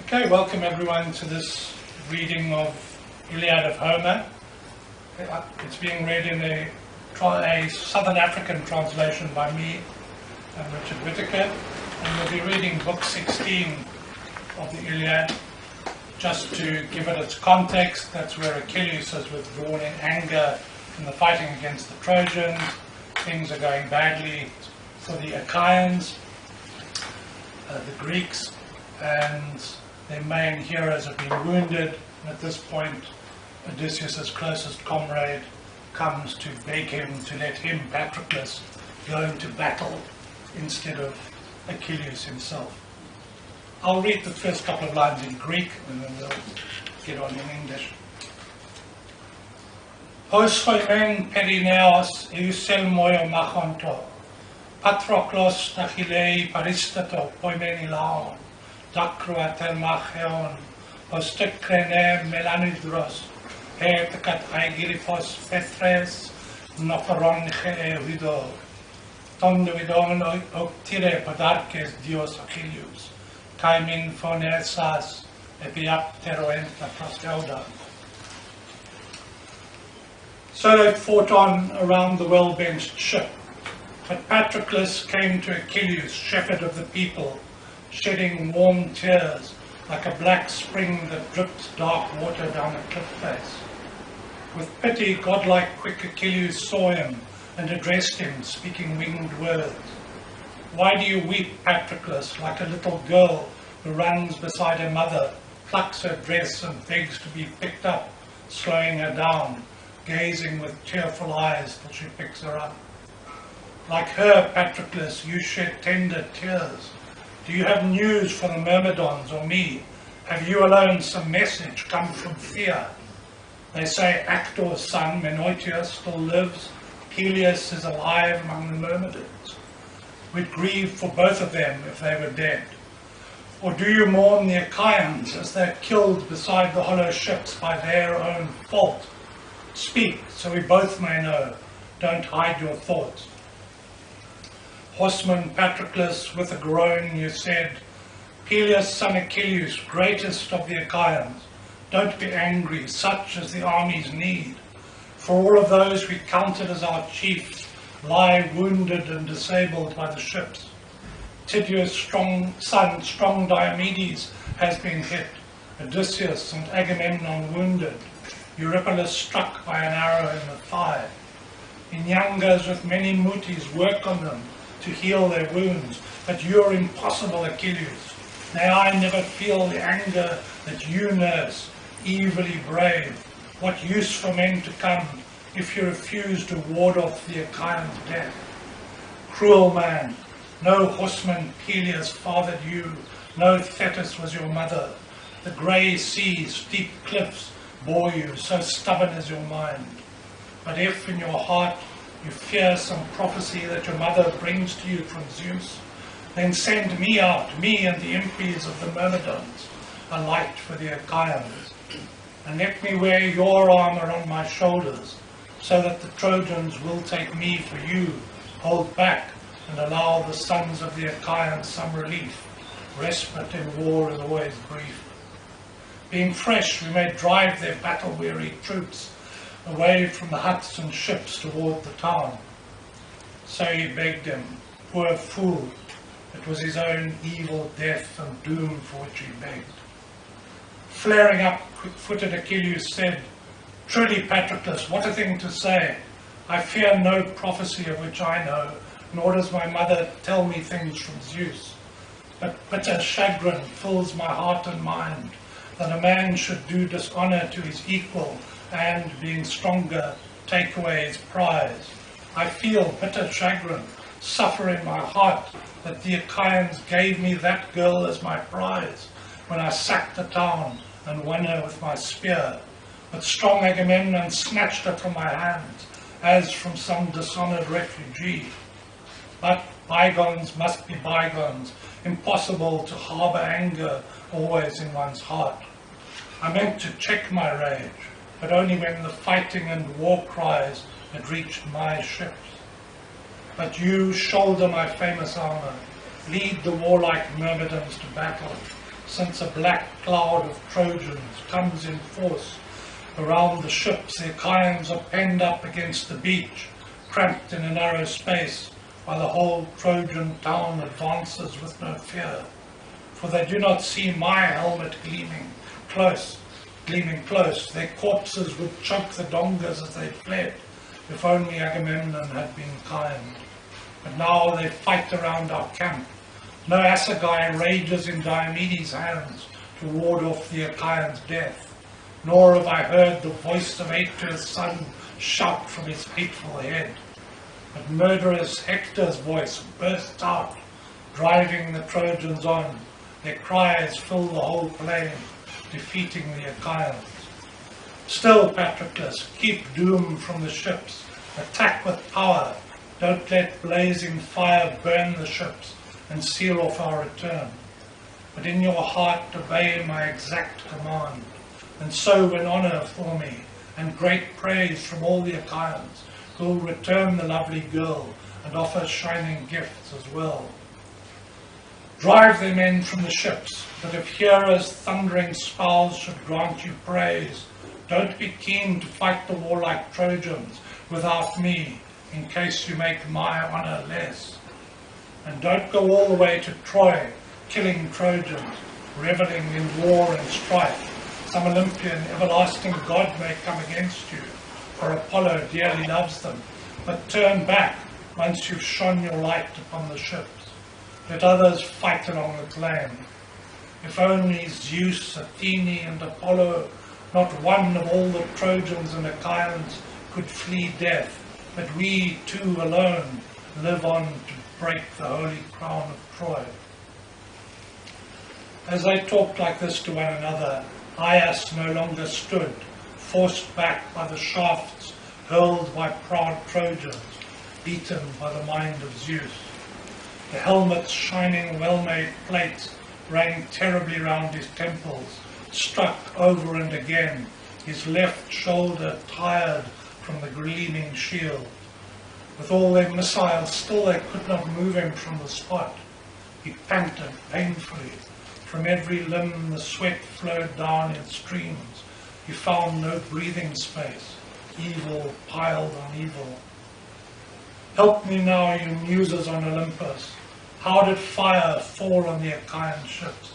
Okay, welcome everyone to this reading of Iliad of Homer. It's being read in a Southern African translation by me and Richard Whittaker, and we'll be reading book 16 of the Iliad. Just to give it its context, that's where Achilles has withdrawn in anger in the fighting against the Trojans. Things are going badly for the Achaeans, the Greeks, and their main heroes have been wounded. And at this point, Odysseus' closest comrade comes to beg him to let him, Patroclus, go into battle instead of Achilles himself. I'll read the first couple of lines in Greek and then we'll get on in English. Os hoimen perineos eusel machonto, Patroclos tachilei paristato poimen ilaon, Dacruatel macheon, os tekrene melanidros, Hertekat aegirifos fethres, Noferon huido, Tonduidon octire padarques dios Achilles, Caimin fonesas epiapteroenta prosteuda. So they fought on around the well-benched ship, but Patroclus came to Achilles, shepherd of the people, shedding warm tears like a black spring that drips dark water down a cliff face. With pity, godlike quick Achilles saw him and addressed him, speaking winged words. Why do you weep, Patroclus, like a little girl who runs beside her mother, plucks her dress and begs to be picked up, slowing her down, gazing with tearful eyes till she picks her up? Like her, Patroclus, you shed tender tears. Do you have news for the Myrmidons or me? Have you alone some message come from fear? They say Actor's son, Menoetius, still lives. Peleus is alive among the Myrmidons. We'd grieve for both of them if they were dead. Or do you mourn the Achaeans as they're killed beside the hollow ships by their own fault? Speak, so we both may know. Don't hide your thoughts. Horseman Patroclus, with a groan you said, Peleus, son Achilles, greatest of the Achaeans, don't be angry, such as the armies need. For all of those we counted as our chiefs lie wounded and disabled by the ships. Tydeus' son, strong Diomedes, has been hit, Odysseus and Agamemnon wounded, Eurypylus struck by an arrow in the thigh. Inyangas with many mutis work on them to heal their wounds, but you're impossible, Achilles. May I never feel the anger that you nurse, evilly brave. What use for men to come if you refuse to ward off the Achaeans' death? Cruel man, no horseman Peleus fathered you, no Thetis was your mother. The grey sea, steep cliffs bore you, so stubborn is your mind. But if in your heart you fear some prophecy that your mother brings to you from Zeus, then send me out, me and the impies of the Myrmidons, a light for the Achaeans. And let me wear your armour on my shoulders, so that the Trojans will take me for you, hold back, and allow the sons of the Achaeans some relief. Respite in war is always brief. Being fresh, we may drive their battle-weary troops away from the huts and ships toward the town. So he begged him, poor fool, it was his own evil death and doom for which he begged. Flaring up, quick-footed Achilles said, Truly, Patroclus, what a thing to say! I fear no prophecy of which I know, nor does my mother tell me things from Zeus. But bitter chagrin fills my heart and mind, that a man should do dishonour to his equal, and, being stronger, take away his prize. I feel bitter chagrin, suffer in my heart, that the Achaeans gave me that girl as my prize, when I sacked the town and won her with my spear. But strong Agamemnon snatched her from my hands, as from some dishonoured refugee. But bygones must be bygones, impossible to harbour anger always in one's heart. I meant to check my rage, but only when the fighting and war cries had reached my ships. But you shoulder my famous armour, lead the warlike Myrmidons to battle, since a black cloud of Trojans comes in force around the ships. The Achaeans are penned up against the beach, cramped in a narrow space, while the whole Trojan town advances with no fear. For they do not see my helmet gleaming close. Their corpses would choke the dongas as they fled, if only Agamemnon had been kind. But now they fight around our camp. No assegai rages in Diomedes' hands to ward off the Achaeans' death, nor have I heard the voice of Atreus' son shout from his hateful head. But murderous Hector's voice bursts out, driving the Trojans on. Their cries fill the whole plain, defeating the Achaeans. Still, Patroclus, keep doom from the ships. Attack with power. Don't let blazing fire burn the ships and seal off our return. But in your heart obey my exact command, and so win honor for me, and great praise from all the Achaeans, who will return the lovely girl and offer shining gifts as well. Drive their men from the ships, but if Hera's thundering spouse should grant you praise, don't be keen to fight the warlike Trojans without me, in case you make my honor less. And don't go all the way to Troy, killing Trojans, reveling in war and strife. Some Olympian everlasting god may come against you, for Apollo dearly loves them. But turn back once you've shone your light upon the ships. Let others fight along the plain. If only Zeus, Athene, and Apollo, not one of all the Trojans and Achaeans, could flee death, but we two alone live on to break the holy crown of Troy. As they talked like this to one another, Aias no longer stood, forced back by the shafts hurled by proud Trojans, beaten by the mind of Zeus. The helmet's shining well-made plates rang terribly round his temples, struck over and again, his left shoulder tired from the gleaming shield. With all their missiles, still they could not move him from the spot. He panted painfully. From every limb the sweat flowed down in streams. He found no breathing space. Evil piled on evil. Help me now, you muses on Olympus. How did fire fall on the Achaean ships?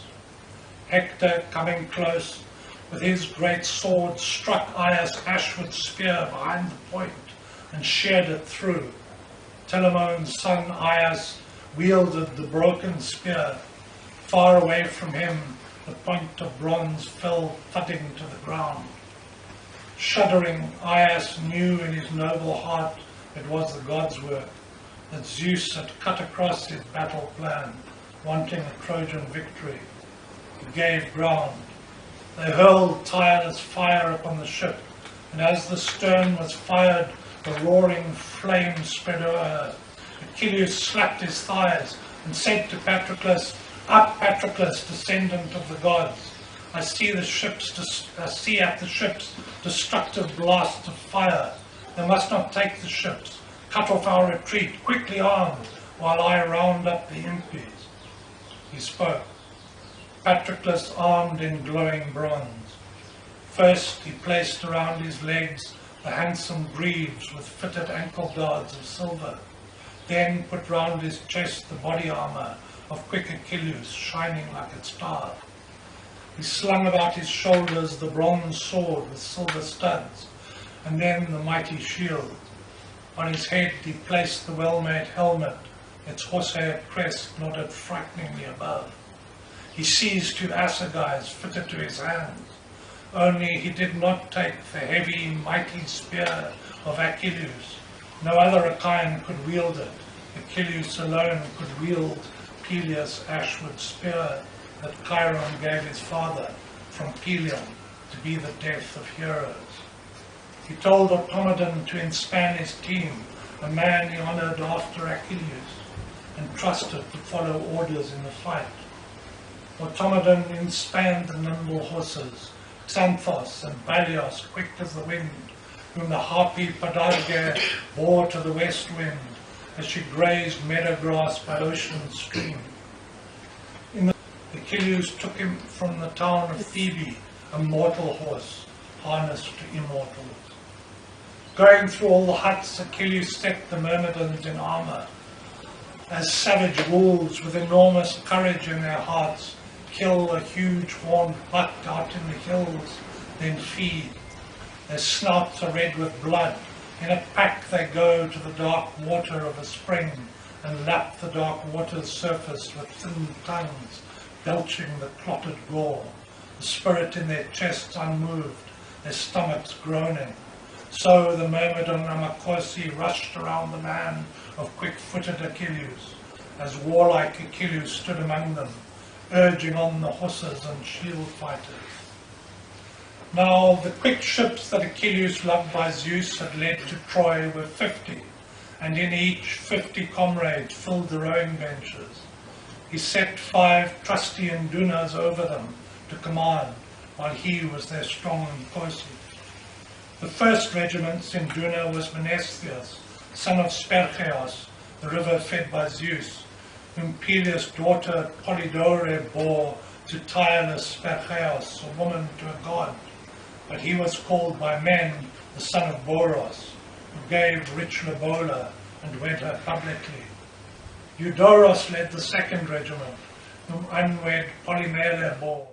Hector, coming close, with his great sword, struck Aias' ashwood spear behind the point and sheared it through. Telamone's son Aias wielded the broken spear. Far away from him, the point of bronze fell thudding to the ground. Shuddering, Aias knew in his noble heart it was the god's work, that Zeus had cut across his battle plan, wanting a Trojan victory. He gave ground. They hurled tireless fire upon the ship, and as the stern was fired, the roaring flames spread over her. Achilles slapped his thighs and said to Patroclus, "Up, Patroclus, descendant of the gods! I see at the ships destructive blasts of fire. They must not take the ships. Cut off our retreat, quickly armed, while I round up the impies." He spoke. Patroclus armed in glowing bronze. First he placed around his legs the handsome greaves with fitted ankle guards of silver, then put round his chest the body armour of quick Achilles, shining like a star. He slung about his shoulders the bronze sword with silver studs, and then the mighty shield. On his head he placed the well-made helmet, its horsehair crest nodded frighteningly above. He seized 2 assegais fitted to his hands. Only he did not take the heavy, mighty spear of Achilles. No other Achaean could wield it. Achilles alone could wield Peleus' ashwood spear that Chiron gave his father from Pelion to be the death of heroes. He told Automedon to inspan his team, a man he honoured after Achilles, and trusted to follow orders in the fight. Automedon inspanned the nimble horses, Xanthos and Balios, quick as the wind, whom the harpy Podarge bore to the west wind as she grazed meadow grass by ocean stream. The Achilles took him from the town of Thebe, a mortal horse, harnessed to immortals. Going through all the huts, Achilles set the Myrmidons in armour. As savage wolves with enormous courage in their hearts kill a huge horned buck out in the hills, then feed. Their snouts are red with blood. In a pack they go to the dark water of a spring and lap the dark water's surface with thin tongues, belching the clotted gore, the spirit in their chests unmoved, their stomachs groaning. So the Myrmidon Amakosi rushed around the man of quick-footed Achilles, as warlike Achilles stood among them, urging on the horses and shield fighters. Now the quick ships that Achilles, loved by Zeus, had led to Troy were 50, and in each 50 comrades filled the rowing benches. He set 5 trusty Indunas over them to command, while he was their strong Nkosi. The first regiment's Induna was Menestheus, son of Spercheos, the river fed by Zeus, whom Peleus' daughter Polydore bore to tireless Spercheos, a woman to a god. But he was called by men the son of Boros, who gave rich lobola and wed her publicly. Eudoros led the second regiment, whom unwed Polymele bore.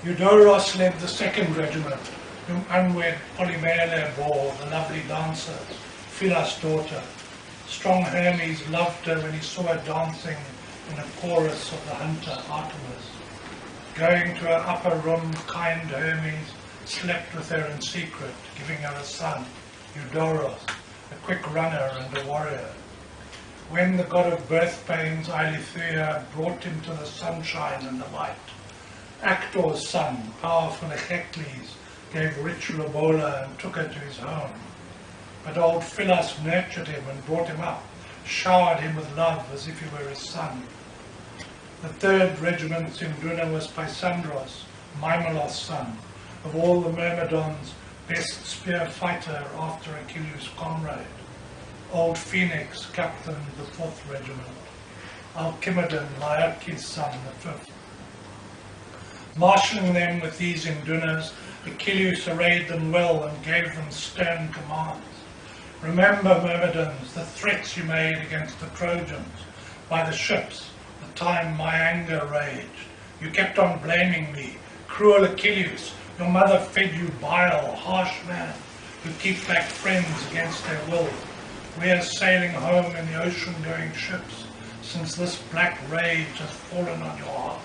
Eudoros led the second regiment, whom unwed Polymele bore, the lovely dancer, Philas' daughter. Strong Hermes loved her when he saw her dancing in a chorus of the hunter Artemis. Going to her upper room, kind Hermes slept with her in secret, giving her a son, Eudoros, a quick runner and a warrior. When the god of birth pains, Eileithyia, brought him to the sunshine and the light, Actor's son, powerful Echecles, gave rich lobola and took her to his home. But old Philas nurtured him and brought him up, showered him with love as if he were his son. The third regiment's Induna was Paisandros, Mimelos' son, of all the Myrmidons, best spear fighter after Achilles' comrade. Old Phoenix captained the 4th regiment. Alcimedon, Laertes' son, the 5th. Marshalling them with these Indunas, Achilles arrayed them well and gave them stern commands. Remember, Myrmidons, the threats you made against the Trojans by the ships, the time my anger raged. You kept on blaming me. Cruel Achilles, your mother fed you bile, harsh man, who keep back friends against their will. We are sailing home in the ocean-going ships, since this black rage has fallen on your heart.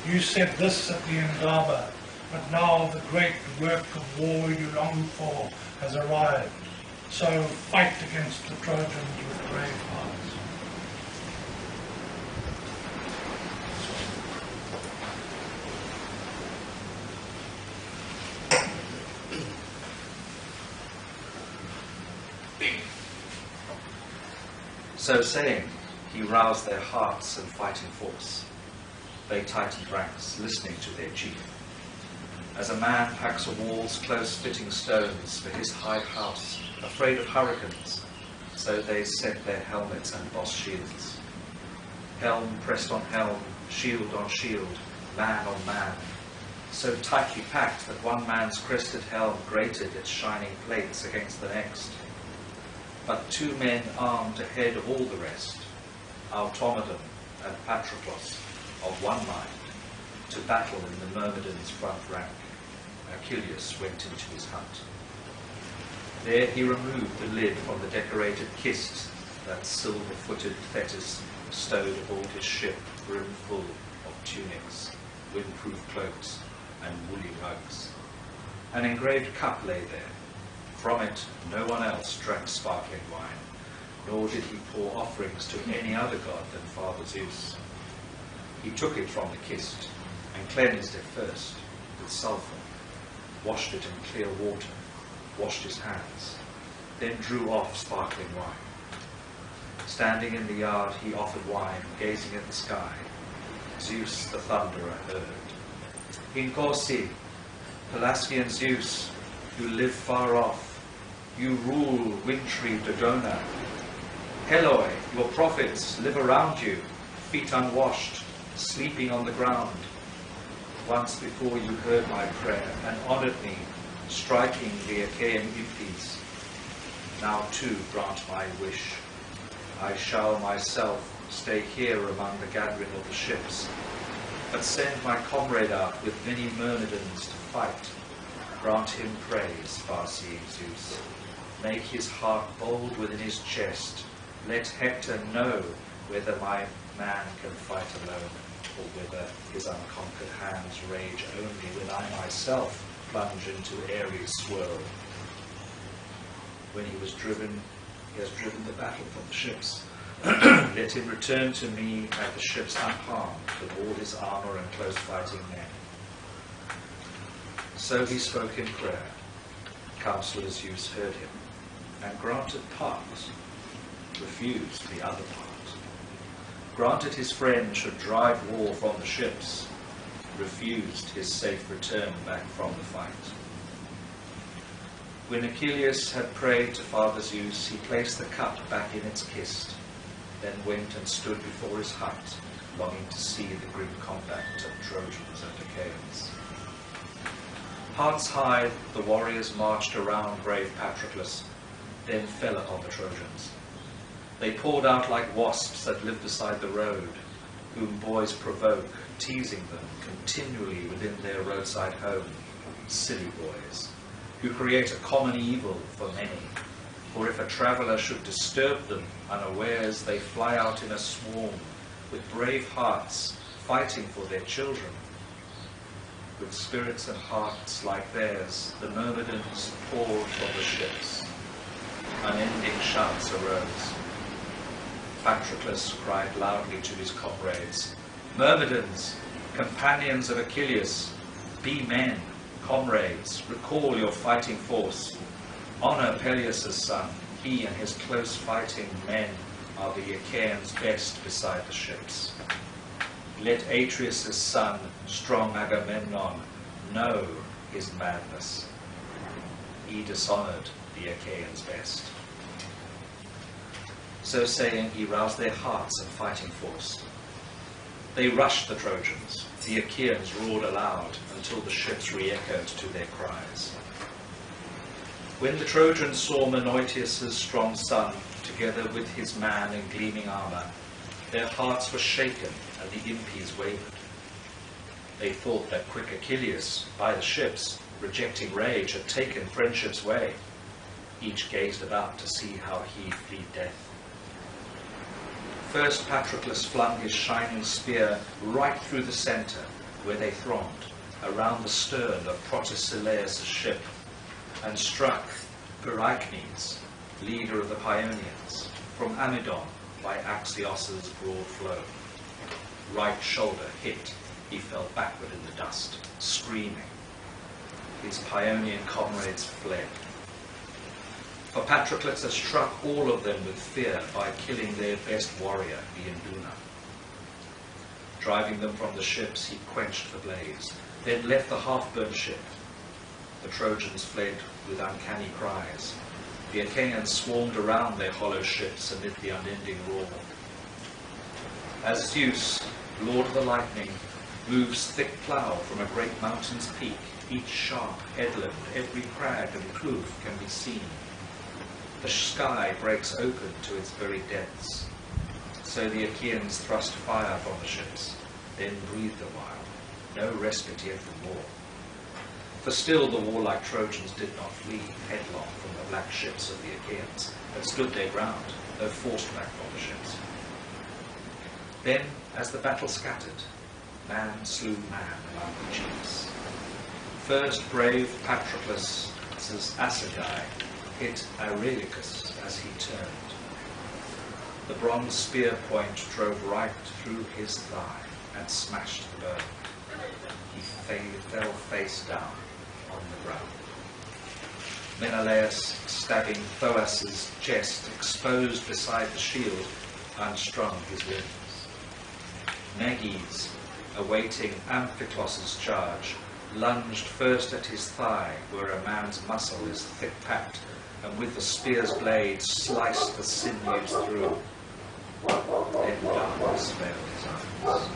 You said this at the Indaba, but now the great work of war you longed for has arrived. So fight against the Trojans with brave hearts. So saying, he roused their hearts and fighting force. They tightened ranks, listening to their chief. As a man packs a wall's close-fitting stones for his high house, afraid of hurricanes, so they set their helmets and boss shields. Helm pressed on helm, shield on shield, man on man, so tightly packed that one man's crested helm grated its shining plates against the next. But 2 men armed ahead of all the rest, Automedon and Patroclus, of one mind, to battle in the Myrmidons' front rank. Achilles went into his hut. There he removed the lid from the decorated kist that silver-footed Thetis stowed aboard his ship, brimful of tunics, windproof cloaks, and woolly rugs. An engraved cup lay there. From it no one else drank sparkling wine, nor did he pour offerings to any other god than Father Zeus. He took it from the kist and cleansed it first with sulphur, washed it in clear water, washed his hands, then drew off sparkling wine. Standing in the yard, he offered wine, gazing at the sky. Zeus the thunderer heard. Nkosi, Pelasgian Zeus, you live far off, you rule wintry Dodona. Heloi, your prophets live around you, feet unwashed, sleeping on the ground. Once before you heard my prayer and honored me, striking the Achaean impis. Now too grant my wish. I shall myself stay here among the gathering of the ships, but send my comrade out with many Myrmidons to fight. Grant him praise, far-seeing Zeus. Make his heart bold within his chest. Let Hector know whether my man can fight alone, or whether his unconquered hands rage only when I myself plunge into Ares' swirl. When he has driven the battle from the ships, let him return to me at the ships unharmed with all his armour and close fighting men. So he spoke in prayer. Counsellor Zeus heard him, and granted part, refused the other part. Granted his friend should drive war from the ships, refused his safe return back from the fight. When Achilles had prayed to Father Zeus, he placed the cup back in its kist, then went and stood before his hut, longing to see the grim combat of Trojans and Achaeans. Hearts high, the warriors marched around brave Patroclus, then fell upon the Trojans. They poured out like wasps that live beside the road, whom boys provoke, teasing them continually within their roadside home, silly boys, who create a common evil for many. For if a traveller should disturb them unawares, they fly out in a swarm, with brave hearts, fighting for their children. With spirits and hearts like theirs, the Myrmidons poured from the ships. Unending shouts arose. Patroclus cried loudly to his comrades, Myrmidons, companions of Achilles, be men, comrades, recall your fighting force. Honour Peleus' son, he and his close fighting men are the Achaeans best beside the ships. Let Atreus' son, strong Agamemnon, know his madness. He dishonoured the Achaeans best. So saying, he roused their hearts and fighting force. They rushed the Trojans. The Achaeans roared aloud until the ships re-echoed to their cries. When the Trojans saw Menoetius' strong son, together with his man in gleaming armour, their hearts were shaken and the impis wavered. They thought that quick Achilles, by the ships, rejecting rage, had taken friendship's way. Each gazed about to see how he fleed death. First Patroclus flung his shining spear right through the centre, where they thronged, around the stern of Protesilaus' ship, and struck Pericles, leader of the Paeonians, from Amydon by Axios' broad flow. Right shoulder hit, he fell backward in the dust, screaming. His Paeonian comrades fled. For Patroclus had struck all of them with fear by killing their best warrior, the Induna. Driving them from the ships, he quenched the blaze, then left the half-burnt ship. The Trojans fled with uncanny cries. The Achaeans swarmed around their hollow ships amid the unending roar. As Zeus, lord of the lightning, moves thick plough from a great mountain's peak, each sharp headland, every crag and kloof can be seen. The sky breaks open to its very depths. So the Achaeans thrust fire from the ships, then breathed a while, no respite yet from war. For still the warlike Trojans did not flee headlong from the black ships of the Achaeans, but stood their ground, though forced back from the ships. Then, as the battle scattered, man slew man among the chiefs. First brave Patroclus' assegai hit Areilicus as he turned. The bronze spear point drove right through his thigh and smashed the bone. He fell face down on the ground. Menelaus, stabbing Thoas' chest, exposed beside the shield, unstrung his limbs. Meges, awaiting Amphiclus' charge, lunged first at his thigh, where a man's muscle is thick-packed, and with the spear's blade sliced the sinews through. Then darkness veiled his eyes.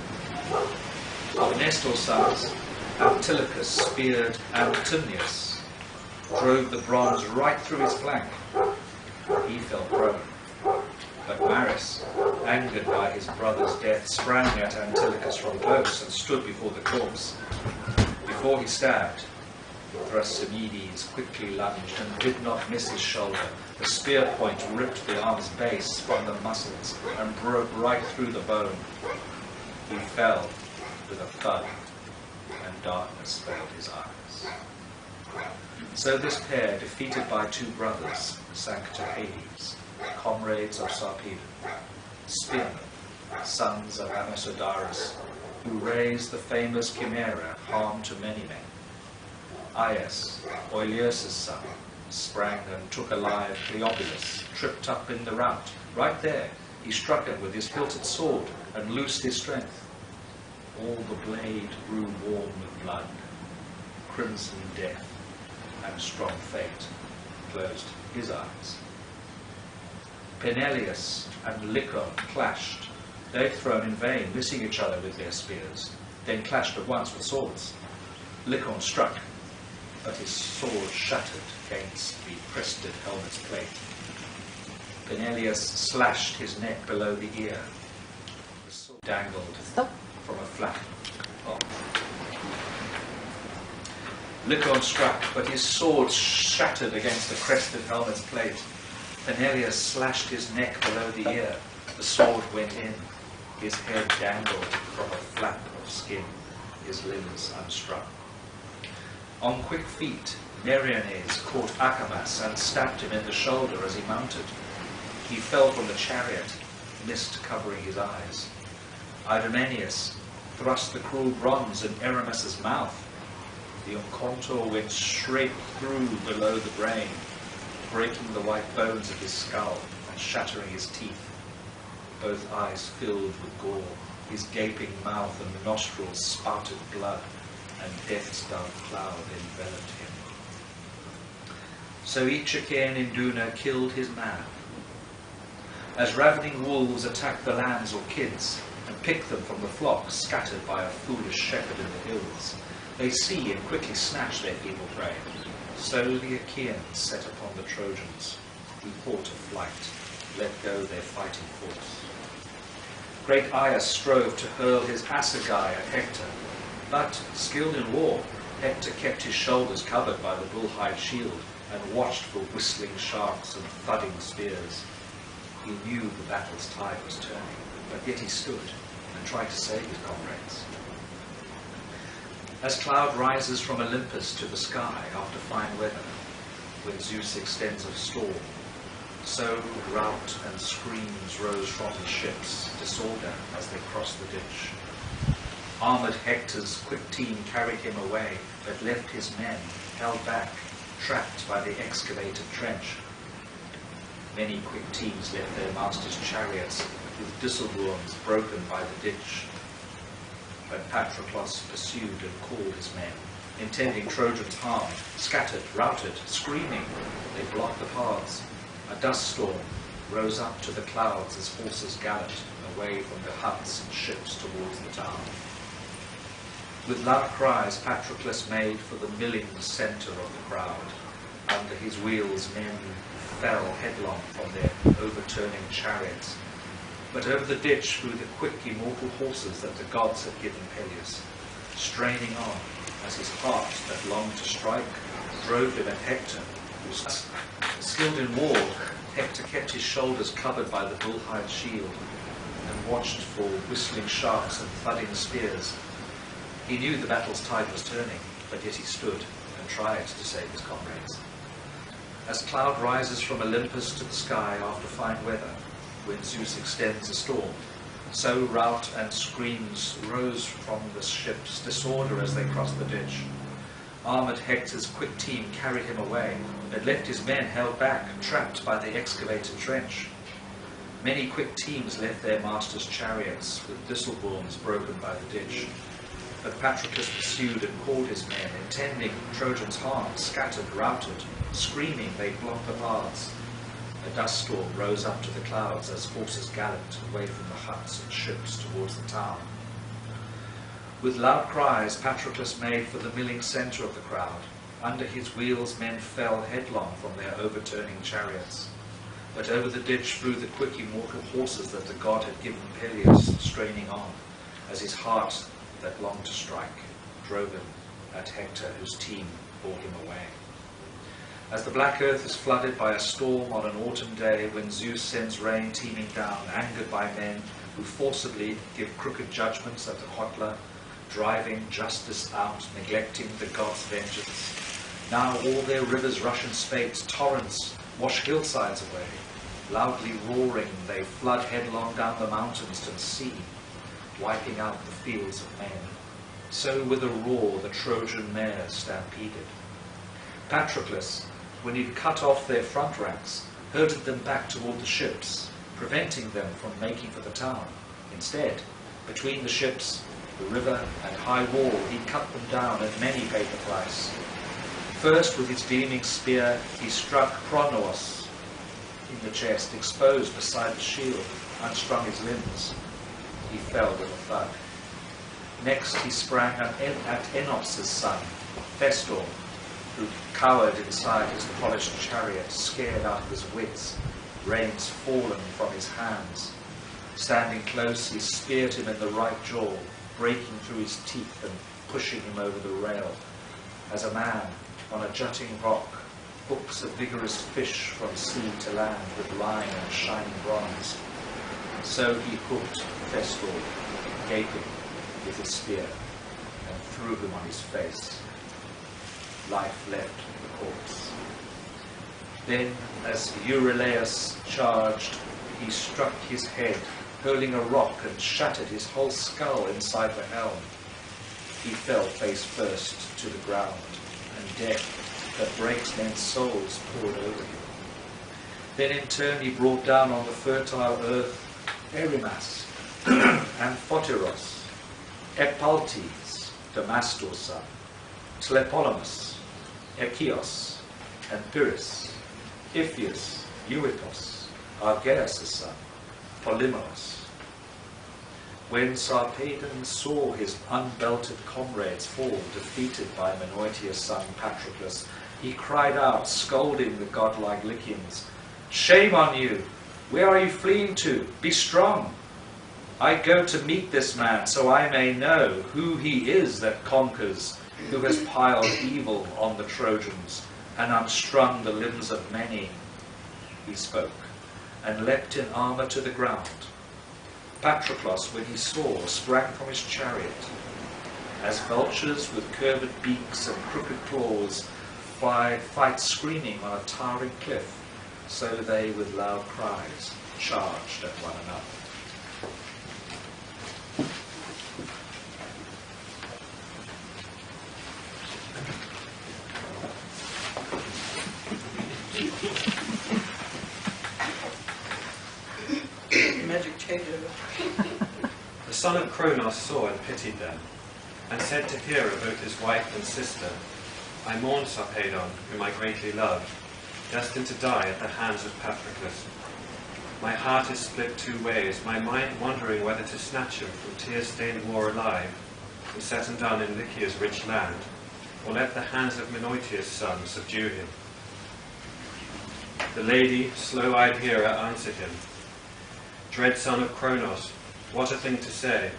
Of Nestor's sons, Antilochus speared Antinous, drove the bronze right through his flank. He fell prone. But Maris, angered by his brother's death, sprang at Antilochus from close and stood before the corpse. Before he stabbed, Thrasymedes quickly lunged and did not miss his shoulder. The spear point ripped the arm's base from the muscles and broke right through the bone. He fell with a thud, and darkness veiled his eyes. So this pair, defeated by two brothers, sank to Hades, comrades of Sarpedon, spearmen, sons of Amisodarus, who raised the famous Chimera, harm to many men. Aias, Oileus' son, sprang and took alive Cleobulus, tripped up in the rout. Right there, he struck him with his hilted sword and loosed his strength. All the blade grew warm with blood, crimson death and strong fate closed his eyes. Peneleus and Lycon clashed. They'd thrown in vain, missing each other with their spears, then clashed at once with swords. Lycon struck, but his sword shattered against the crested helmet's plate. Peneleus slashed his neck below the ear. The sword dangled from a flap. Lycon struck, but his sword shattered against the crested helmet's plate. Peneleus slashed his neck below the ear. The sword went in. His head dangled from a flap of skin, his limbs unstrung. On quick feet, Meriones caught Acamas and stabbed him in the shoulder as he mounted. He fell from the chariot, mist covering his eyes. Idomeneus thrust the cruel bronze in Eramis's mouth. The Oncontor went straight through below the brain, breaking the white bones of his skull and shattering his teeth. Both eyes filled with gore, his gaping mouth and nostrils spouted blood, and death's dark cloud enveloped him. So each Achaean in Duna killed his man. As ravening wolves attack the lambs or kids, and pick them from the flock scattered by a foolish shepherd in the hills, they see and quickly snatch their feeble prey. So the Achaeans set upon the Trojans, who thought of flight, let go their fighting force. Great Aias strove to hurl his assegai at Hector, but, skilled in war, Hector kept his shoulders covered by the bull-hide shield and watched for whistling sharks and thudding spears. He knew the battle's tide was turning, but yet he stood and tried to save his comrades. As cloud rises from Olympus to the sky after fine weather, when Zeus extends a storm, so rout and screams rose from the ships, disorder as they crossed the ditch. Armoured Hector's quick team carried him away, but left his men held back, trapped by the excavated trench. Many quick teams left their masters' chariots with disselbournes broken by the ditch. But Patroclus pursued and called his men, intending Trojans harm, scattered, routed, screaming, they blocked the paths. A dust storm rose up to the clouds as horses galloped away from the huts and ships towards the town. With loud cries Patroclus made for the milling centre of the crowd. Under his wheels men fell headlong from their overturning chariots. But over the ditch flew the quick immortal horses that the gods had given Peleus, straining on as his heart that longed to strike drove him at Hector, who was skilled in war. Hector kept his shoulders covered by the bull-hide shield and watched for whistling sharks and thudding spears. He knew the battle's tide was turning, but yet he stood and tried to save his comrades. As cloud rises from Olympus to the sky after fine weather, when Zeus extends a storm, so rout and screams rose from the ships, disorder as they crossed the ditch. Armoured Hector's quick team carried him away, but left his men held back, trapped by the excavated trench. Many quick teams left their masters' chariots, with disselbournes broken by the ditch. But Patroclus pursued and called his men, intending Trojans harm, scattered, routed. Screaming, they blocked the paths. A dust storm rose up to the clouds as horses galloped away from the huts and ships towards the town. With loud cries, Patroclus made for the milling centre of the crowd. Under his wheels, men fell headlong from their overturning chariots. But over the ditch flew the quick, immortal horses that the god had given Peleus, straining on, as his heart that longed to strike drove him at Hector, whose team bore him away. As the black earth is flooded by a storm on an autumn day, when Zeus sends rain teeming down, angered by men who forcibly give crooked judgments at the Hotla, driving justice out, neglecting the god's vengeance. Now all their rivers rush in spate, torrents wash hillsides away. Loudly roaring, they flood headlong down the mountains to the sea, wiping out the fields of men. So with a roar the Trojan mares stampeded. Patroclus, when he'd cut off their front ranks, herded them back toward the ships, preventing them from making for the town. Instead, between the ships, the river, and high wall, he cut them down, and many paid the price. First, with his gleaming spear, he struck Cronos in the chest, exposed beside the shield, unstrung his limbs. He fell with a thud. Next, he sprang at Enos' son, Festor, who cowered inside his polished chariot, scared out of his wits, reins fallen from his hands. Standing close, he speared him in the right jaw, breaking through his teeth and pushing him over the rail. As a man, on a jutting rock, hooks a vigorous fish from sea to land with line and shining bronze. So he hooked Festor, gaping, with his spear, and threw him on his face. Life left the corpse. Then, as Euryalus charged, he struck his head, hurling a rock, and shattered his whole skull inside the helm. He fell face first to the ground, and death that breaks men's souls poured over him. Then in turn he brought down on the fertile earth Erimas, Amphoteros, Epaltes, Damastor's son, Tlepolemus, Echios, and Pyrrhus, Iphias, Euipos, Argeas' son, Polymeros. When Sarpedon saw his unbelted comrades fall, defeated by Menoetius' son Patroclus, he cried out, scolding the godlike Lycians, "Shame on you! Where are you fleeing to? Be strong! I go to meet this man, so I may know who he is that conquers, who has piled evil on the Trojans, and unstrung the limbs of many." He spoke, and leapt in armour to the ground. Patroclus, when he saw, sprang from his chariot. As vultures with curved beaks and crooked claws fight screaming on a towering cliff, so they with loud cries charged at one another. Magic changeover. The son of Cronos saw and pitied them, and said to Hera, both his wife and sister, "I mourn Sarpedon, whom I greatly loved, destined to die at the hands of Patroclus. My heart is split two ways, my mind wondering whether to snatch him from tear-stained war alive, and set him down in Lycia's rich land, or let the hands of Menoetius' son subdue him." The lady, slow-eyed Hera, answered him, "Dread son of Cronos, what a thing to say!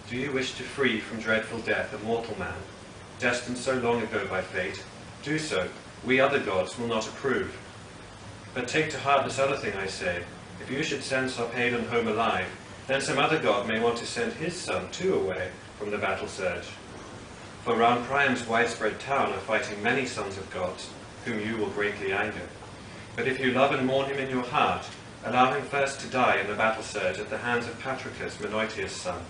Do you wish to free from dreadful death a mortal man, destined so long ago by fate? Do so. We other gods will not approve. But take to heart this other thing I say. If you should send Sarpedon home alive, then some other god may want to send his son too away from the battle surge. For round Priam's widespread town are fighting many sons of gods, whom you will greatly anger. But if you love and mourn him in your heart, allow him first to die in the battle surge at the hands of Patroclus, Menoetius' son.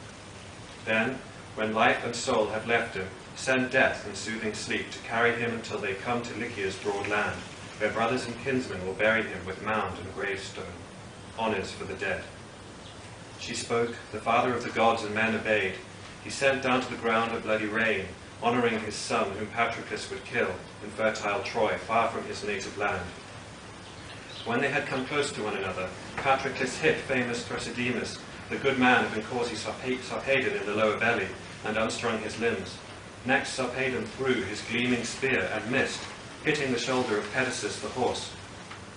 Then, when life and soul have left him, send death and soothing sleep to carry him until they come to Lycia's broad land, where brothers and kinsmen will bury him with mound and gravestone, honours for the dead." She spoke, the father of the gods and men obeyed. He sent down to the ground a bloody rain, honouring his son whom Patroclus would kill in fertile Troy, far from his native land. When they had come close to one another, Patroclus hit famous Thrasidemus, the good man of Encorsi Sarpedon, in the lower belly, and unstrung his limbs. Next Sarpedon threw his gleaming spear and missed, hitting the shoulder of Pedasus the horse.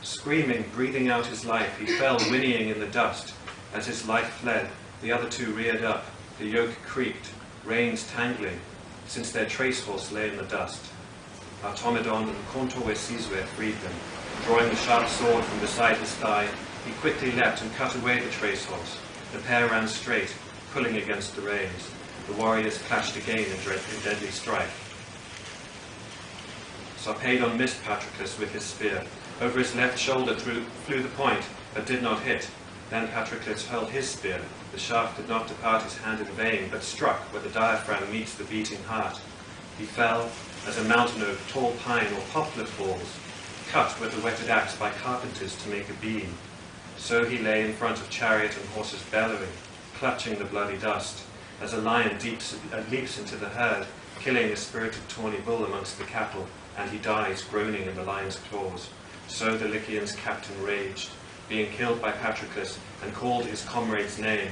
Screaming, breathing out his life, he fell whinnying in the dust. As his life fled, the other two reared up, the yoke creaked, reins tangling, since their trace horse lay in the dust. Automedon and Contor Cisue freed them. Drawing the sharp sword from beside his thigh, he quickly leapt and cut away the trace horse. The pair ran straight, pulling against the reins. The warriors clashed again in deadly strife. Sarpedon missed Patroclus with his spear. Over his left shoulder flew the point, but did not hit. Then Patroclus hurled his spear. The shaft did not depart his hand in vain, but struck where the diaphragm meets the beating heart. He fell as a mountain oak, tall pine, or poplar falls, cut with a whetted axe by carpenters to make a beam. So he lay in front of chariot and horses bellowing, clutching the bloody dust, as a lion leaps into the herd, killing a spirited tawny bull amongst the cattle, and he dies groaning in the lion's claws. So the Lycians' captain raged, being killed by Patroclus, and called his comrade's name.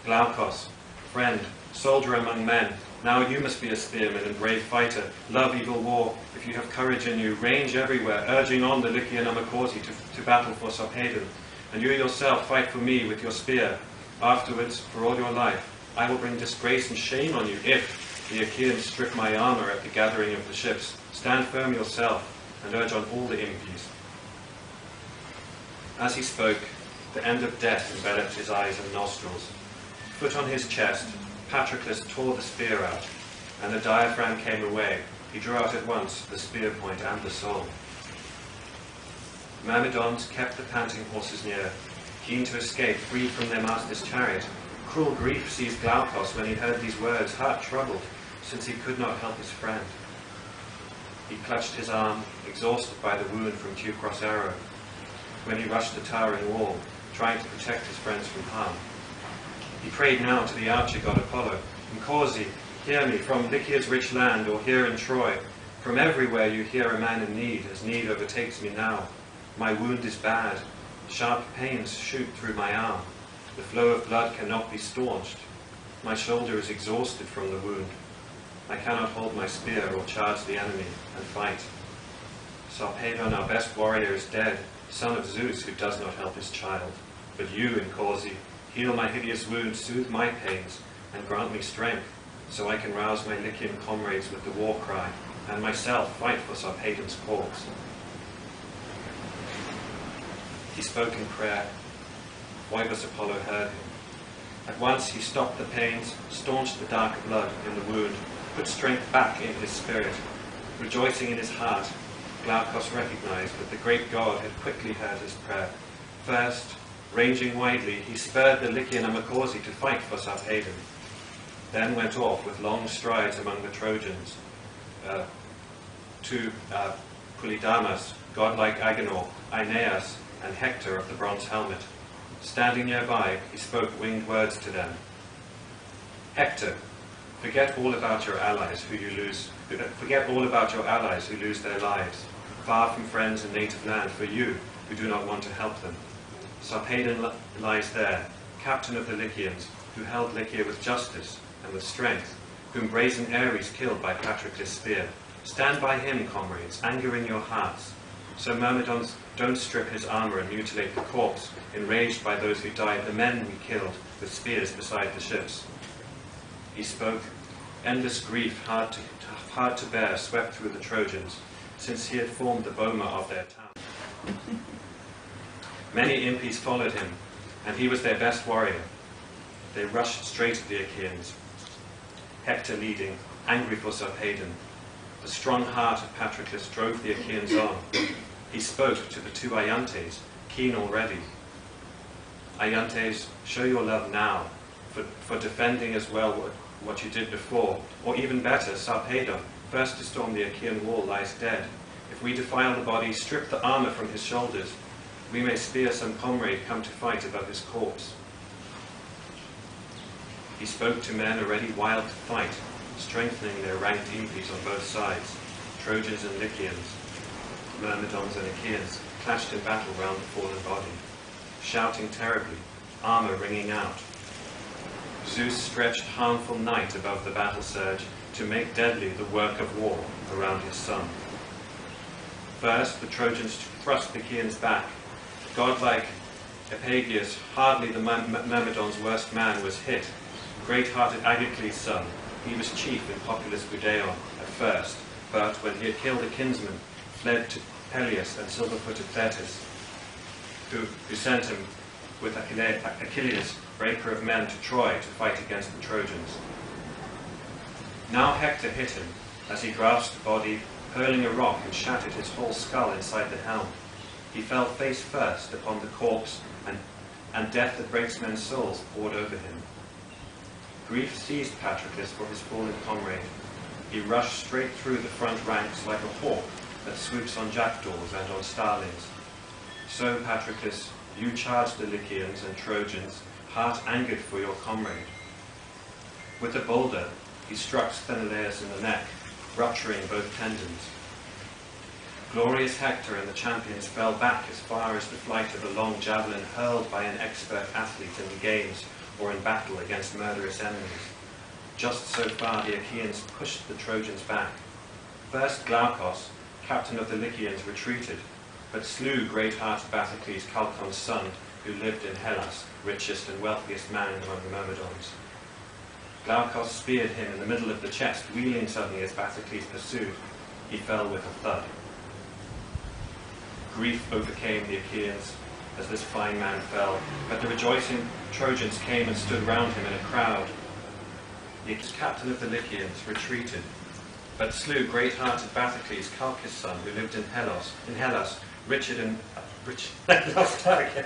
Glaukos, friend, soldier among men, now you must be a spearman and brave fighter, love evil war. If you have courage in you, range everywhere, urging on the Lycian Amacorsi to battle for Sarpedon. And you yourself fight for me with your spear. Afterwards, for all your life, I will bring disgrace and shame on you if the Achaeans strip my armour at the gathering of the ships. Stand firm yourself, and urge on all the impies. As he spoke, the end of death enveloped his eyes and nostrils. Foot on his chest, Patroclus tore the spear out, and the diaphragm came away. He drew out at once the spear point and the soul. Myrmidons kept the panting horses near, keen to escape, freed from their master's chariot. Cruel grief seized Glaukos when he heard these words, heart troubled, since he could not help his friend. He clutched his arm, exhausted by the wound from Teucros' arrow, when he rushed the towering wall, trying to protect his friends from harm. He prayed now to the archer god Apollo, Encorsi, hear me from Lycia's rich land, or here in Troy. From everywhere you hear a man in need, as need overtakes me now. My wound is bad. Sharp pains shoot through my arm. The flow of blood cannot be staunched. My shoulder is exhausted from the wound. I cannot hold my spear or charge the enemy and fight. Sarpedon, our best warrior, is dead, son of Zeus, who does not help his child. But you, Encorsi, heal my hideous wound, soothe my pains, and grant me strength, so I can rouse my Lycian comrades with the war cry, and myself fight for Sarpedon's corpse. He spoke in prayer. Phoebus Apollo heard him. At once he stopped the pains, staunched the dark blood in the wound, put strength back in his spirit. Rejoicing in his heart, Glaukos recognized that the great god had quickly heard his prayer. First, ranging widely, he spurred the Lycian Amacorsi to fight for Sarpedon. Then went off with long strides among the Trojans to Polydamas, godlike Agenor, Aeneas, and Hector of the bronze helmet. Standing nearby, he spoke winged words to them. Hector, forget all about your allies who lose their lives, far from friends and native land, for you who do not want to help them. Sarpedon lies there, captain of the Lycians, who held Lycia with justice and with strength, whom brazen Ares killed by Patroclus' spear. Stand by him, comrades, anger in your hearts. So Myrmidons don't strip his armour and mutilate the corpse, enraged by those who died, the men we killed with spears beside the ships. He spoke. Endless grief, hard to bear, swept through the Trojans, since he had formed the boma of their town. Many impis followed him, and he was their best warrior. They rushed straight at the Achaeans, Hector leading, angry for Sarpedon. The strong heart of Patroclus drove the Achaeans on. He spoke to the two Iantes, keen already. Iantes, show your love now, for defending as well what you did before, or even better, Sarpedon, first to storm the Achaean wall, lies dead. If we defile the body, strip the armour from his shoulders, we may spear some comrade come to fight above his corpse. He spoke to men already wild to fight, strengthening their ranked impies on both sides. Trojans and Lycians, Myrmidons and Achaeans clashed in battle round the fallen body, shouting terribly, armour ringing out. Zeus stretched harmful night above the battle surge to make deadly the work of war around his son. First, the Trojans thrust the Achaeans back. Godlike Epeigeus, hardly the Myrmidons' worst man, was hit. Great-hearted Agacles' son, he was chief in populous Budeon at first, but when he had killed a kinsman, fled to Peleus and silver-footed Thetis, who sent him with Achilles, breaker of men, to Troy to fight against the Trojans. Now Hector hit him as he grasped the body, hurling a rock and shattered his whole skull inside the helm. He fell face first upon the corpse, and death that breaks men's souls poured over him. Grief seized Patroclus for his fallen comrade. He rushed straight through the front ranks like a hawk that swoops on jackdaws and on starlings. So, Patroclus, you charged the Lycians and Trojans, heart angered for your comrade. With a boulder, he struck Sthenelaus in the neck, rupturing both tendons. Glorious Hector and the champions fell back as far as the flight of a long javelin hurled by an expert athlete in the games or in battle against murderous enemies. Just so far the Achaeans pushed the Trojans back. First Glaucus, captain of the Lycians, retreated, but slew great-hearted Bathocles, Chalcon's son, who lived in Hellas, richest and wealthiest man among the Myrmidons. Glaucus speared him in the middle of the chest, wheeling suddenly as Bathocles pursued. He fell with a thud. Grief overcame the Achaeans as this fine man fell, but the rejoicing Trojans came and stood round him in a crowd. The captain of the Lycians retreated, but slew great-hearted Bathocles, Chalcus' son, who lived in Hellas, Richard and lost that again.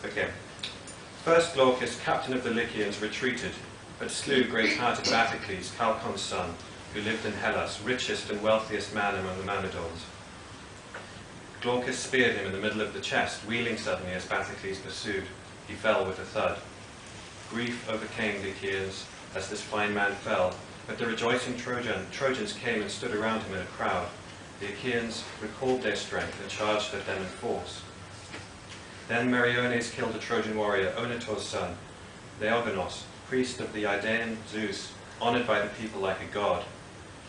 Okay. First Glaucus, captain of the Lycians, retreated, but slew great-hearted Bathocles, Chalcon's son, who lived in Hellas, richest and wealthiest man among the Myrmidons. Glaucus speared him in the middle of the chest, wheeling suddenly as Bathocles pursued. He fell with a thud. Grief overcame the Achaeans as this fine man fell, but the rejoicing Trojans came and stood around him in a crowd. The Achaeans recalled their strength and charged at them in force. Then Meriones killed a Trojan warrior, Onetor's son, Leogonos, priest of the Idaean Zeus, honoured by the people like a god.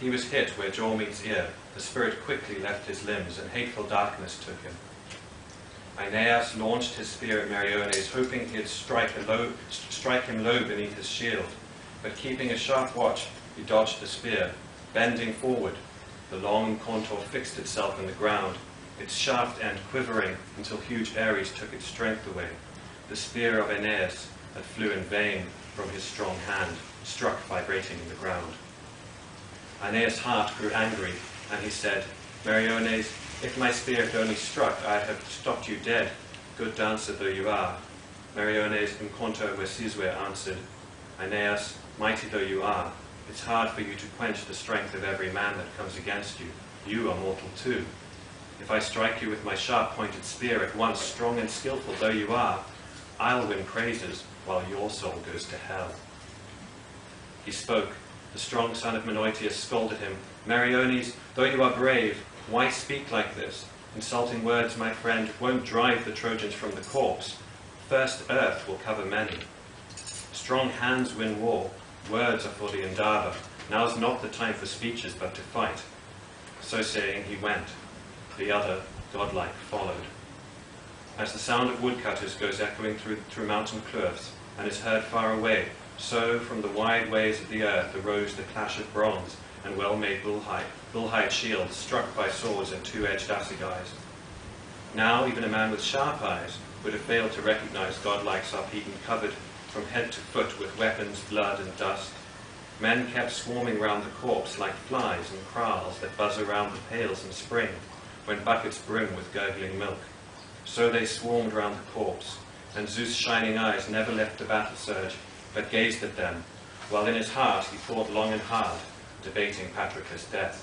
He was hit where jaw meets ear. The spirit quickly left his limbs, and hateful darkness took him. Aeneas launched his spear at Meriones, hoping he'd strike him low beneath his shield. But keeping a sharp watch, he dodged the spear. Bending forward, the long contour fixed itself in the ground, its shaft end quivering until huge Ares took its strength away. The spear of Aeneas, that flew in vain from his strong hand, struck vibrating in the ground. Aeneas' heart grew angry, and he said, Meriones, if my spear had only struck, I'd have stopped you dead, good dancer though you are. Meriones in conto versisve answered, Aeneas, mighty though you are, it's hard for you to quench the strength of every man that comes against you. You are mortal too. If I strike you with my sharp-pointed spear at once, strong and skillful though you are, I'll win praises while your soul goes to hell. He spoke. The strong son of Menoetius scolded him, Meriones, though you are brave, why speak like this? Insulting words, my friend, won't drive the Trojans from the corpse. First earth will cover many. Strong hands win war. Words are for the Indaba. Now's not the time for speeches, but to fight. So saying, he went. The other, godlike, followed. As the sound of woodcutters goes echoing through mountain cliffs and is heard far away, so from the wide ways of the earth arose the clash of bronze and well-made bull-hide shields struck by swords and two-edged assegais. Now even a man with sharp eyes would have failed to recognize godlike Sarpedon covered from head to foot with weapons, blood, and dust. Men kept swarming round the corpse like flies and kraals that buzz around the pails in spring when buckets brim with gurgling milk. So they swarmed round the corpse, and Zeus' shining eyes never left the battle surge, but gazed at them, while in his heart he thought long and hard, debating Patroclus' death.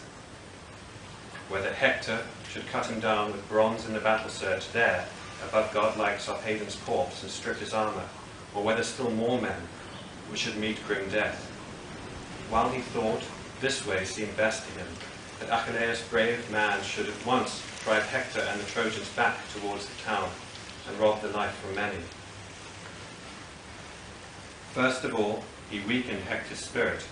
Whether Hector should cut him down with bronze in the battle surge there, above godlike Sarpedon's corpse and strip his armour, or whether still more men should meet grim death. While he thought, this way seemed best to him, that Achilles' brave man should at once drive Hector and the Trojans back towards the town and rob the life from many. First of all, he weakened Hector's spirit.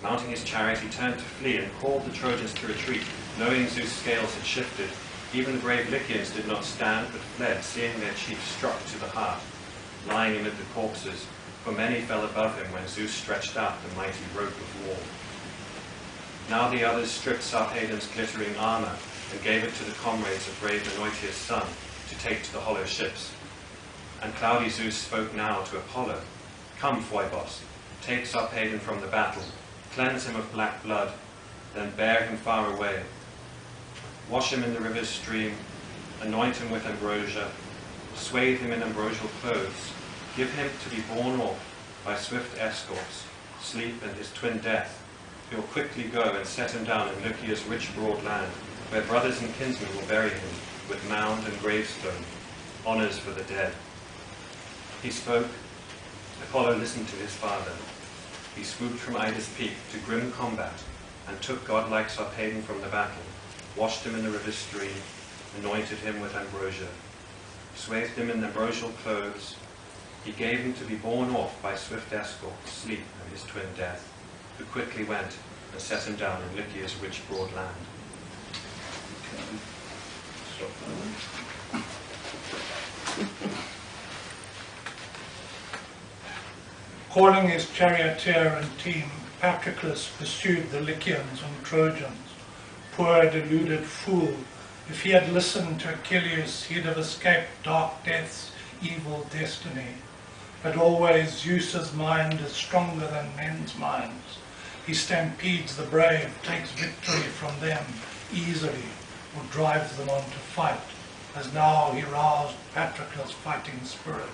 Mounting his chariot, he turned to flee and called the Trojans to retreat, knowing Zeus' scales had shifted. Even the brave Lycians did not stand, but fled, seeing their chief struck to the heart, lying amid the corpses, for many fell above him when Zeus stretched out the mighty rope of war. Now the others stripped Sarpedon's glittering armour and gave it to the comrades of brave Oenotius' son to take to the hollow ships. And cloudy Zeus spoke now to Apollo, "Come, Phoebos, take Sarpedon from the battle, cleanse him of black blood, then bear him far away. Wash him in the river's stream, anoint him with ambrosia, swathe him in ambrosial clothes, give him to be borne off by swift escorts, sleep and his twin death. He'll quickly go and set him down in Lycia's rich broad land, where brothers and kinsmen will bury him with mound and gravestone, honours for the dead." He spoke. Apollo listened to his father. He swooped from Ida's peak to grim combat and took godlike Sarpedon from the battle, washed him in the river's stream, anointed him with ambrosia, swathed him in ambrosial clothes. He gave him to be borne off by swift escorts, sleep and his twin death, who quickly went and set him down in Lycia's rich broad land. Calling his charioteer and team, Patroclus pursued the Lycians and Trojans. Poor deluded fool, if he had listened to Achilles, he'd have escaped dark death's evil destiny. But always Zeus's mind is stronger than men's minds. He stampedes the brave, takes victory from them easily, or drives them on to fight, as now he roused Patroclus' fighting spirit.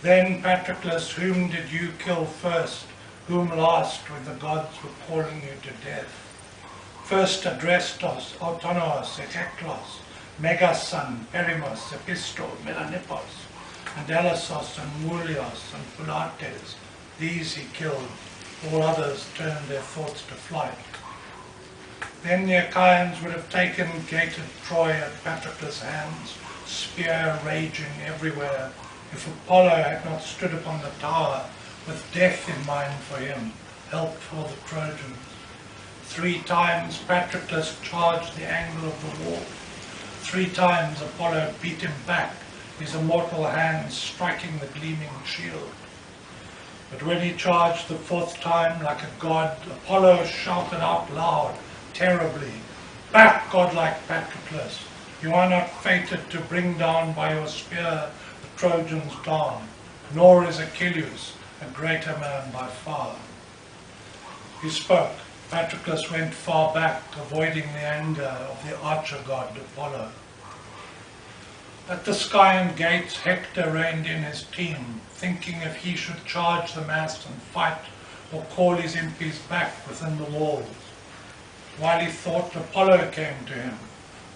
"Then, Patroclus, whom did you kill first, whom last, when the gods were calling you to death? First Adrestos, Autonos, Echeklos, Megason, Perimus, Episto, Melanippos, and Elissos, and Mulios, and Pulates. These he killed. All others turned their thoughts to flight. Then the Achaeans would have taken gated Troy at Patroclus' hands, spear raging everywhere, if Apollo had not stood upon the tower with death in mind for him, help for the Trojans. 3 times Patroclus charged the angle of the wall. 3 times Apollo beat him back, his immortal hands striking the gleaming shield. But when he charged the 4th time like a god, Apollo shouted out loud, terribly, "Back, godlike Patroclus! You are not fated to bring down by your spear the Trojans down, nor is Achilles a greater man by far." He spoke. Patroclus went far back, avoiding the anger of the archer god Apollo. At the Scaean gates, Hector reined in his team, thinking if he should charge the mass and fight, or call his impies back within the walls. While he thought, Apollo came to him,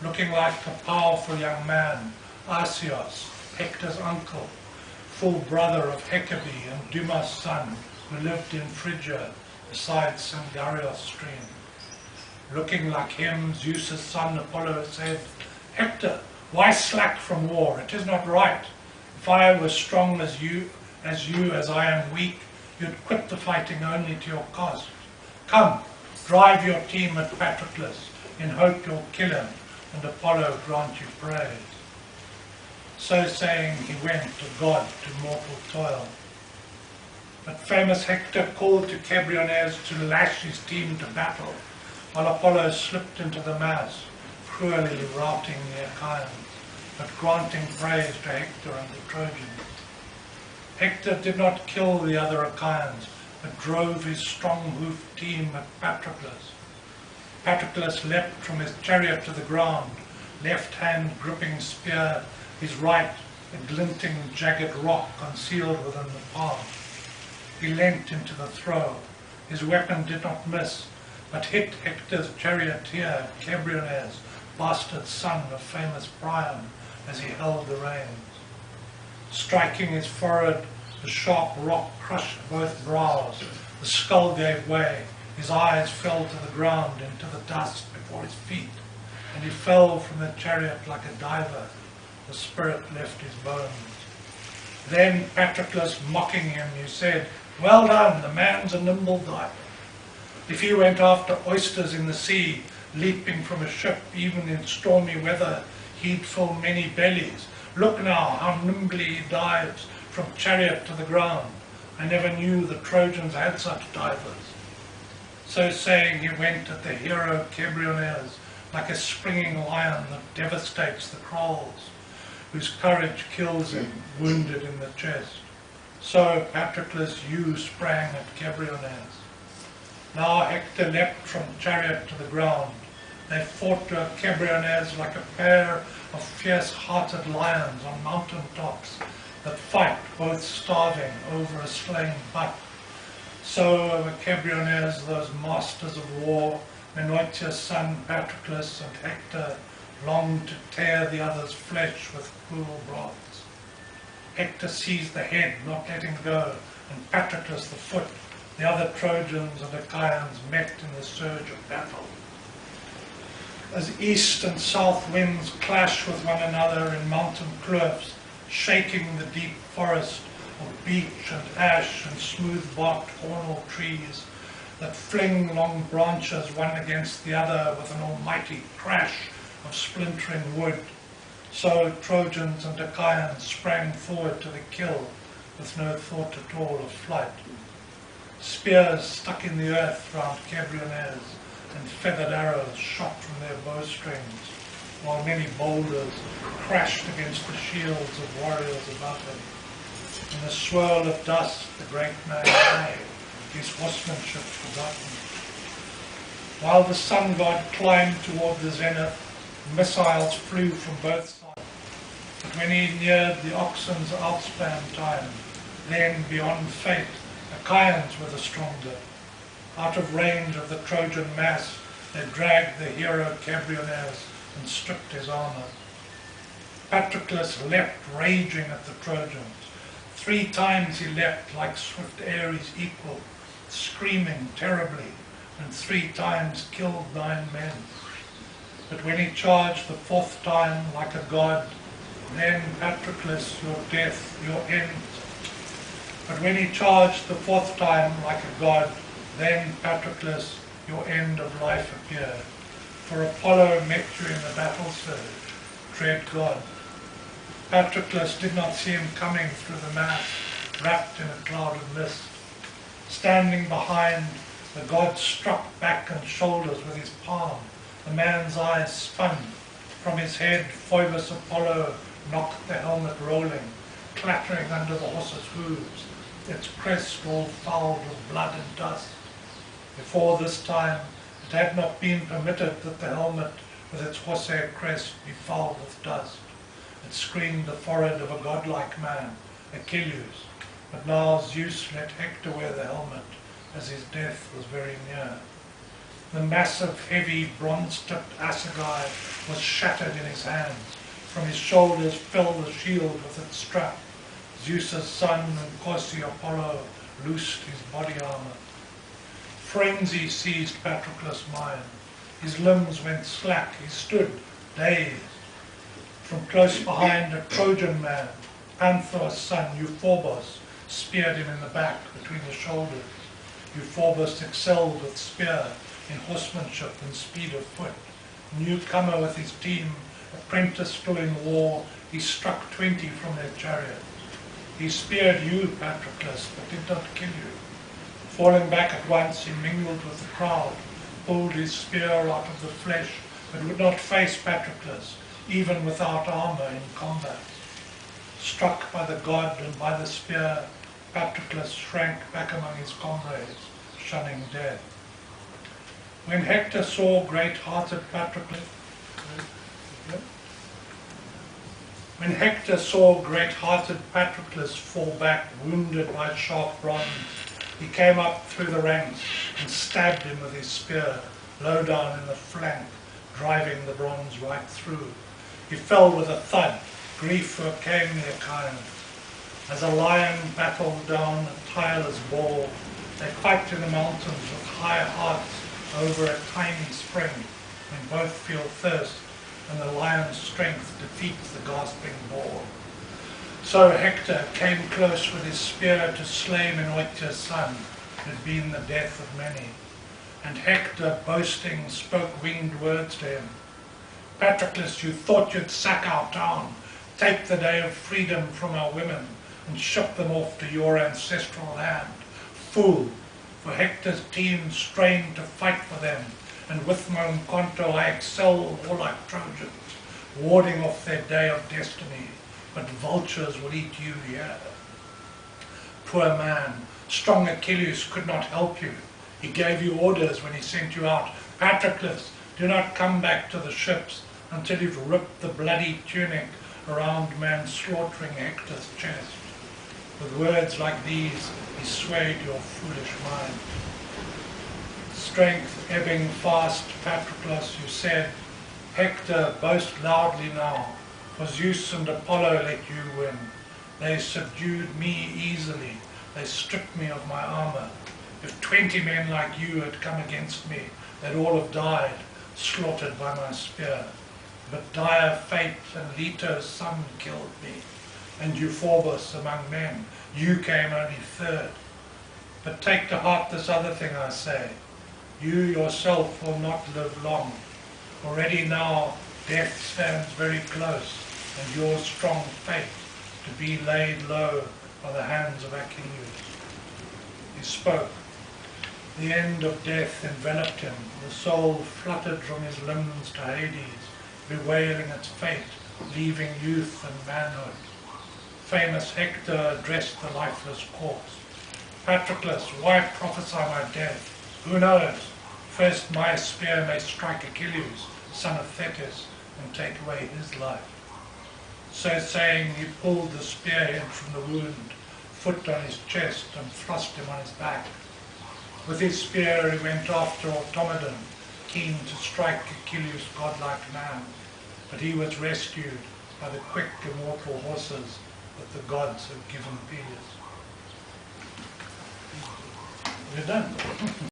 looking like a powerful young man, Asios, Hector's uncle, full brother of Hecabe and Dumas' son, who lived in Phrygia beside Sangarios stream. Looking like him, Zeus' son Apollo said, "Hector, why slack from war? It is not right. If I were strong as you as I am weak, you'd quit the fighting only to your cost. Come, drive your team at Patroclus, in hope you'll kill him, and Apollo grant you praise." So saying, he went, a god to mortal toil. But famous Hector called to Cebriones to lash his team to battle, while Apollo slipped into the mass, cruelly routing the Achaeans, but granting praise to Hector and the Trojans. Hector did not kill the other Achaeans, but drove his strong-hoofed team at Patroclus. Patroclus leapt from his chariot to the ground, left hand gripping spear, his right a glinting jagged rock concealed within the palm. He leant into the throw. His weapon did not miss, but hit Hector's charioteer, Cebriones, bastard son of famous Priam, as he held the reins. Striking his forehead, the sharp rock crushed both brows. The skull gave way. His eyes fell to the ground into the dust before his feet, and he fell from the chariot like a diver. The spirit left his bones. Then Patroclus, mocking him, he said, "Well done, the man's a nimble diver. If he went after oysters in the sea, leaping from a ship, even in stormy weather, he'd fill many bellies. Look now how nimbly he dives from chariot to the ground. I never knew the Trojans had such divers." So saying, he went at the hero Cebriones, like a springing lion that devastates the kraals, whose courage kills him, wounded in the chest. So Patroclus' yew sprang at Cebriones. Now Hector leapt from chariot to the ground. They fought to Cebriones like a pair of fierce-hearted lions on mountain tops that fight, both starving, over a slain buck. So over Cebriones those masters of war, Menoetius' son Patroclus and Hector, longed to tear the other's flesh with cruel rods. Hector seized the head, not letting go, and Patroclus the foot. The other Trojans and Achaeans met in the surge of battle. As east and south winds clash with one another in mountain cliffs, shaking the deep forest of beech and ash and smooth-barked hornal trees that fling long branches one against the other with an almighty crash of splintering wood, so Trojans and Achaeans sprang forward to the kill with no thought at all of flight. Spears stuck in the earth round Cebriones, and feathered arrows shot from their bowstrings, while many boulders crashed against the shields of warriors above him. In the swirl of dust the great man lay, his horsemanship forgotten. While the sun god climbed toward the zenith, missiles flew from both sides. But when he neared the oxen's outspan time, then beyond fate, Achaeans were the stronger. Out of range of the Trojan mass, they dragged the hero Cebriones and stripped his armor. Patroclus leapt raging at the Trojans. 3 times he leapt like swift Ares equal, screaming terribly, and 3 times killed 9 men. But when he charged the 4th time like a god, then Patroclus, your death, your end. But when he charged the 4th time like a god, then Patroclus, your end of life appeared. For Apollo met you in the battle surge, dread god. Patroclus did not see him coming through the mass, wrapped in a cloud of mist. Standing behind, the god struck back and shoulders with his palm. The man's eyes spun. From his head, Phoebus Apollo knocked the helmet rolling, clattering under the horse's hooves, its crest all fouled with blood and dust. Before this time, it had not been permitted that the helmet with its horsehair crest be fouled with dust. It screened the forehead of a godlike man, Achilles, but now Zeus let Hector wear the helmet, as his death was very near. The massive, heavy, bronze-tipped assegai was shattered in his hands. From his shoulders fell the shield with its strap. Zeus's son and Corsi Apollo loosed his body armor. Frenzy seized Patroclus' mind. His limbs went slack. He stood, dazed. From close behind, a Trojan man, Panthor's son, Euphorbos, speared him in the back between the shoulders. Euphorbos excelled with spear in horsemanship and speed of foot. Newcomer with his team, apprentice still in war, he struck 20 from their chariot. He speared you, Patroclus, but did not kill you. Falling back at once, he mingled with the crowd, pulled his spear out of the flesh, but would not face Patroclus, even without armor in combat. Struck by the god and by the spear, Patroclus shrank back among his comrades, shunning death. When Hector saw great-hearted Patroclus, fall back, wounded by sharp bronze, he came up through the ranks and stabbed him with his spear, low down in the flank, driving the bronze right through. He fell with a thud, Grief o'ercame the Achaeans. As a lion battled down a tireless boar, they fight in the mountains with high hearts over a tiny spring, when both feel thirst and the lion's strength defeats the gasping boar. So Hector came close with his spear to slay Menoetius' son, who had been the death of many. And Hector, boasting, spoke winged words to him. Patroclus, you thought you'd sack our town, take the day of freedom from our women, and ship them off to your ancestral land. Fool, for Hector's team strained to fight for them, and with Monconto I excel all like Trojans, warding off their day of destiny, but vultures will eat you here. Poor man, strong Achilles could not help you. He gave you orders when he sent you out. Patroclus, do not come back to the ships until you've ripped the bloody tunic around man slaughtering Hector's chest. With words like these, he swayed your foolish mind. Strength ebbing fast, Patroclus, you said, Hector, boast loudly now, for Zeus and Apollo let you win. They subdued me easily, they stripped me of my armor. If 20 men like you had come against me, they'd all have died, slaughtered by my spear. But dire fate and Leto's son killed me, and Euphorbus among men, you came only third. But take to heart this other thing I say. You yourself will not live long. Already now death stands very close, and your strong fate to be laid low by the hands of Achilles. He spoke. The end of death enveloped him. The soul fluttered from his limbs to Hades, bewailing its fate, leaving youth and manhood. Famous Hector addressed the lifeless corpse. Patroclus, why prophesy my death? Who knows? First my spear may strike Achilles, son of Thetis, and take away his life. So saying, he pulled the spearhead from the wound, foot on his chest, and thrust him on his back. With his spear he went after Automedon, keen to strike Achilles' godlike man, but he was rescued by the quick immortal horses that the gods had given Peleus. We're done.